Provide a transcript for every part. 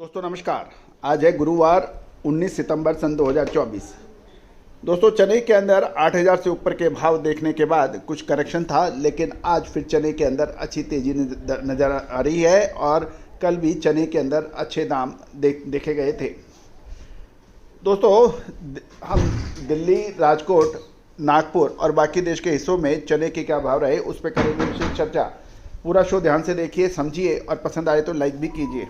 दोस्तों नमस्कार। आज है गुरुवार 19 सितंबर सन 2024। दोस्तों चने के अंदर 8000 से ऊपर के भाव देखने के बाद कुछ करेक्शन था, लेकिन आज फिर चने के अंदर अच्छी तेजी नज़र आ रही है और कल भी चने के अंदर अच्छे दाम देखे गए थे। दोस्तों हम दिल्ली, राजकोट, नागपुर और बाकी देश के हिस्सों में चने के क्या भाव रहे उस पर करेंगे विशेष चर्चा। पूरा शो ध्यान से देखिए, समझिए और पसंद आए तो लाइक भी कीजिए।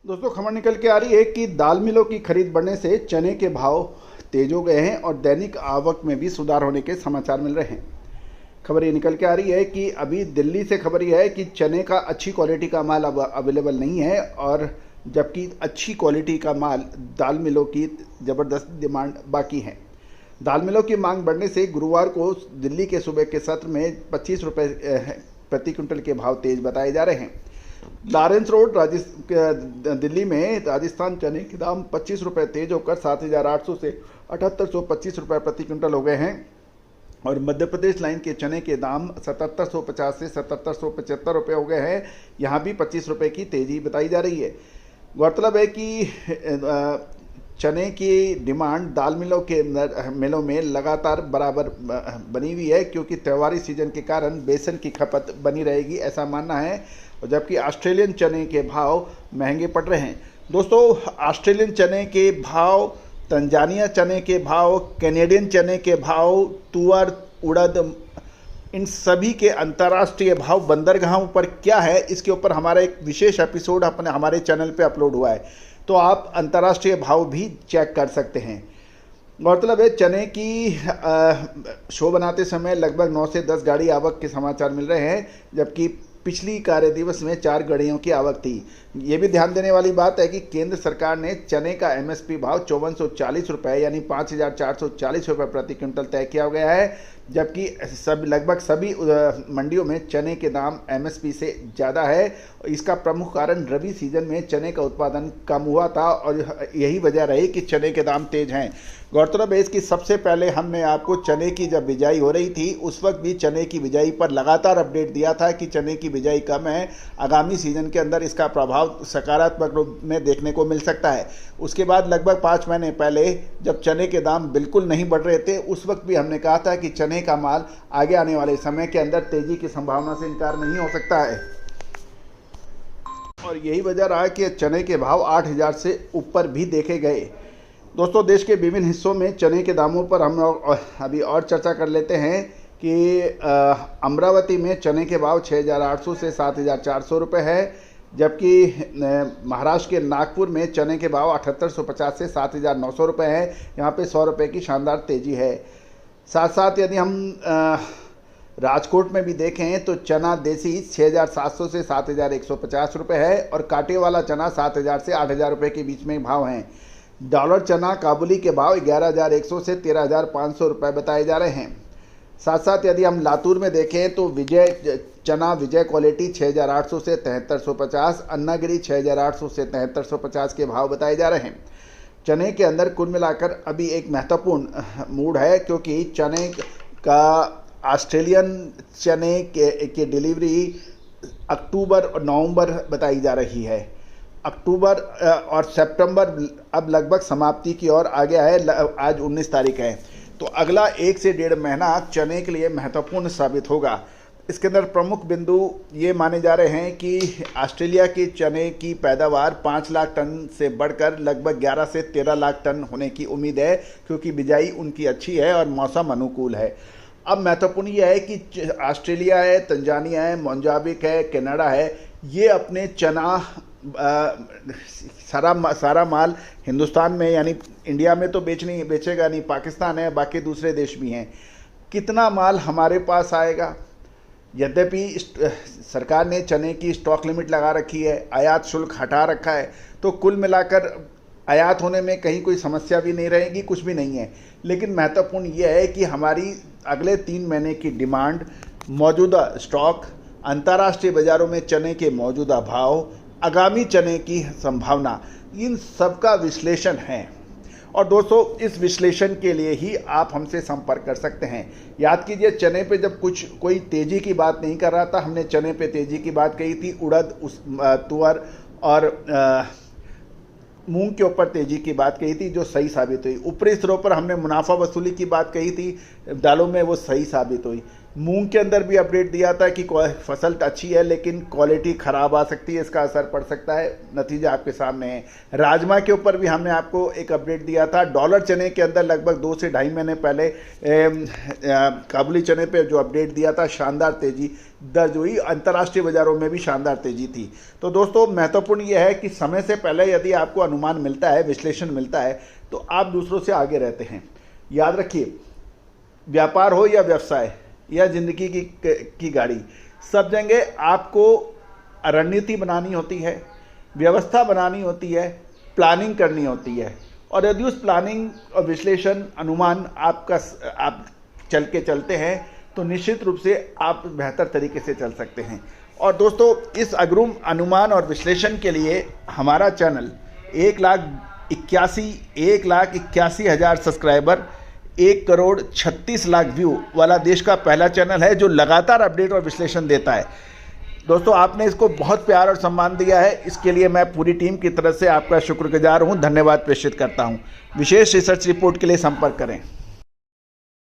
दोस्तों खबर निकल के आ रही है कि दाल मिलों की खरीद बढ़ने से चने के भाव तेज हो गए हैं और दैनिक आवक में भी सुधार होने के समाचार मिल रहे हैं। खबर ये निकल के आ रही है कि अभी दिल्ली से खबर यह है कि चने का अच्छी क्वालिटी का माल अब अवेलेबल नहीं है, और जबकि अच्छी क्वालिटी का माल दाल मिलों की ज़बरदस्त डिमांड बाकी है। दाल मिलों की मांग बढ़ने से गुरुवार को दिल्ली के सुबह के सत्र में 25 रुपये प्रति क्विंटल के भाव तेज बताए जा रहे हैं। लॉरेंस रोड दिल्ली में राजस्थान चने के दाम 25 रुपये तेज होकर 7800 से 7825 रुपये प्रति क्विंटल हो गए हैं, और मध्य प्रदेश लाइन के चने के दाम 7750 से 7775 रुपये हो गए हैं। यहाँ भी 25 रुपये की तेजी बताई जा रही है। गौरतलब है कि चने की डिमांड दाल मिलों में लगातार बराबर बनी हुई है, क्योंकि त्योहारी सीजन के कारण बेसन की खपत बनी रहेगी ऐसा मानना है, और जबकि ऑस्ट्रेलियन चने के भाव महंगे पड़ रहे हैं। दोस्तों ऑस्ट्रेलियन चने के भाव, तंजानिया चने के भाव, कैनेडियन चने के भाव, तुअर, उड़द, इन सभी के अंतर्राष्ट्रीय भाव बंदरगाहों पर क्या है, इसके ऊपर हमारा एक विशेष एपिसोड हमारे चैनल पे अपलोड हुआ है, तो आप अंतर्राष्ट्रीय भाव भी चेक कर सकते हैं। गौरतलब है चने की शो बनाते समय लगभग 9 से 10 गाड़ी आवक के समाचार मिल रहे हैं, जबकि पिछली कार्य दिवस में 4 गाड़ियों की आवक थी। ये भी ध्यान देने वाली बात है कि केंद्र सरकार ने चने का एमएसपी भाव 5440 रुपये यानी 5440 रुपये प्रति क्विंटल तय किया गया है, जबकि लगभग सभी मंडियों में चने के दाम एमएसपी से ज़्यादा है। इसका प्रमुख कारण रबी सीजन में चने का उत्पादन कम हुआ था और यही वजह रही कि चने के दाम तेज हैं। गौरतलब है इसकी सबसे पहले हमने आपको चने की जब बिजाई हो रही थी उस वक्त भी चने की बिजाई पर लगातार अपडेट दिया था कि चने की बिजाई कम है, आगामी सीजन के अंदर इसका प्रभाव सकारात्मक रूप में देखने को मिल सकता है। उसके बाद लगभग 5 महीने पहले जब चने के दाम बिल्कुल नहीं बढ़ रहे थे उस वक्त भी हमने कहा था कि चने का माल आगे आने वाले समय के अंदर तेजी की संभावना से इनकार नहीं हो सकता है, और यही वजह रहा कि चने के भाव 8000 से ऊपर भी देखे गए। दोस्तों देश के विभिन्न हिस्सों में चने के दामों पर हम अभी और चर्चा कर लेते हैं कि अमरावती में चने के भाव 6800 से 7400 रुपये है, जबकि महाराष्ट्र के नागपुर में चने के भाव 7850 से 7900 रुपये है। यहाँ पे 100 रुपये की शानदार तेजी है। साथ साथ यदि हम राजकोट में भी देखें तो चना देसी 6700 से 7150 रुपये है, और कांटे वाला चना 7000 से 8000 रुपये के बीच में भाव हैं। डॉलर चना काबुली के भाव 11100 से 13500 रुपये बताए जा रहे हैं। साथ साथ यदि हम लातूर में देखें तो विजय क्वालिटी 6800 से 7350, अन्नागिरी 6800 से 7350 के भाव बताए जा रहे हैं। चने के अंदर कुल मिलाकर अभी एक महत्वपूर्ण मूड है, क्योंकि चने का ऑस्ट्रेलियन चने के डिलीवरी अक्टूबर और नवंबर बताई जा रही है। अक्टूबर और सितंबर अब लगभग समाप्ति की ओर आ गया है। आज 19 तारीख है, तो अगला 1 से 1.5 महीना चने के लिए महत्वपूर्ण साबित होगा। इसके अंदर प्रमुख बिंदु ये माने जा रहे हैं कि ऑस्ट्रेलिया के चने की पैदावार 5 लाख टन से बढ़कर लगभग 11 से 13 लाख टन होने की उम्मीद है, क्योंकि बिजाई उनकी अच्छी है और मौसम अनुकूल है। अब महत्वपूर्ण यह है कि ऑस्ट्रेलिया है, तंजानिया है, मोजाम्बिक है, कनाडा है, ये अपने चना सारा माल हिंदुस्तान में यानी इंडिया में तो बेचेगा नहीं, पाकिस्तान है, बाकी दूसरे देश भी हैं। कितना माल हमारे पास आएगा? यद्यपि सरकार ने चने की स्टॉक लिमिट लगा रखी है, आयात शुल्क हटा रखा है, तो कुल मिलाकर आयात होने में कहीं कोई समस्या भी नहीं रहेगी, कुछ भी नहीं है। लेकिन महत्वपूर्ण यह है कि हमारी अगले 3 महीने की डिमांड, मौजूदा स्टॉक, अंतर्राष्ट्रीय बाज़ारों में चने के मौजूदा भाव, आगामी चने की संभावना, इन सब का विश्लेषण है। और दोस्तों इस विश्लेषण के लिए ही आप हमसे संपर्क कर सकते हैं। याद कीजिए चने पे जब कोई तेज़ी की बात नहीं कर रहा था, हमने चने पे तेज़ी की बात कही थी, उड़द, तुअर और मूंग के ऊपर तेजी की बात कही थी जो सही साबित हुई। ऊपरी स्तरों पर हमने मुनाफा वसूली की बात कही थी, दालों में वो सही साबित हुई। मूंग के अंदर भी अपडेट दिया था कि फसल अच्छी है लेकिन क्वालिटी ख़राब आ सकती है, इसका असर पड़ सकता है, नतीजा आपके सामने है। राजमा के ऊपर भी हमने आपको एक अपडेट दिया था। डॉलर चने के अंदर लगभग 2 से ढाई महीने पहले काबुली चने पे जो अपडेट दिया था, शानदार तेज़ी दर्ज हुई, अंतर्राष्ट्रीय बाज़ारों में भी शानदार तेज़ी थी। तो दोस्तों महत्वपूर्ण यह है कि समय से पहले यदि आपको अनुमान मिलता है, विश्लेषण मिलता है, तो आप दूसरों से आगे रहते हैं। याद रखिए, व्यापार हो या व्यवसाय या जिंदगी की गाड़ी, सब जगह आपको रणनीति बनानी होती है, व्यवस्था बनानी होती है, प्लानिंग करनी होती है। और यदि उस प्लानिंग और विश्लेषण अनुमान आप चलते हैं तो निश्चित रूप से आप बेहतर तरीके से चल सकते हैं। और दोस्तों, इस अग्रिम अनुमान और विश्लेषण के लिए हमारा चैनल 1,81,000 सब्सक्राइबर, 1,36,00,000 व्यू वाला देश का पहला चैनल है जो लगातार अपडेट और विश्लेषण देता है। दोस्तों, आपने इसको बहुत प्यार और सम्मान दिया है, इसके लिए मैं पूरी टीम की तरफ से आपका शुक्रगुजार हूं, धन्यवाद प्रेषित करता हूं। विशेष रिसर्च रिपोर्ट के लिए संपर्क करें।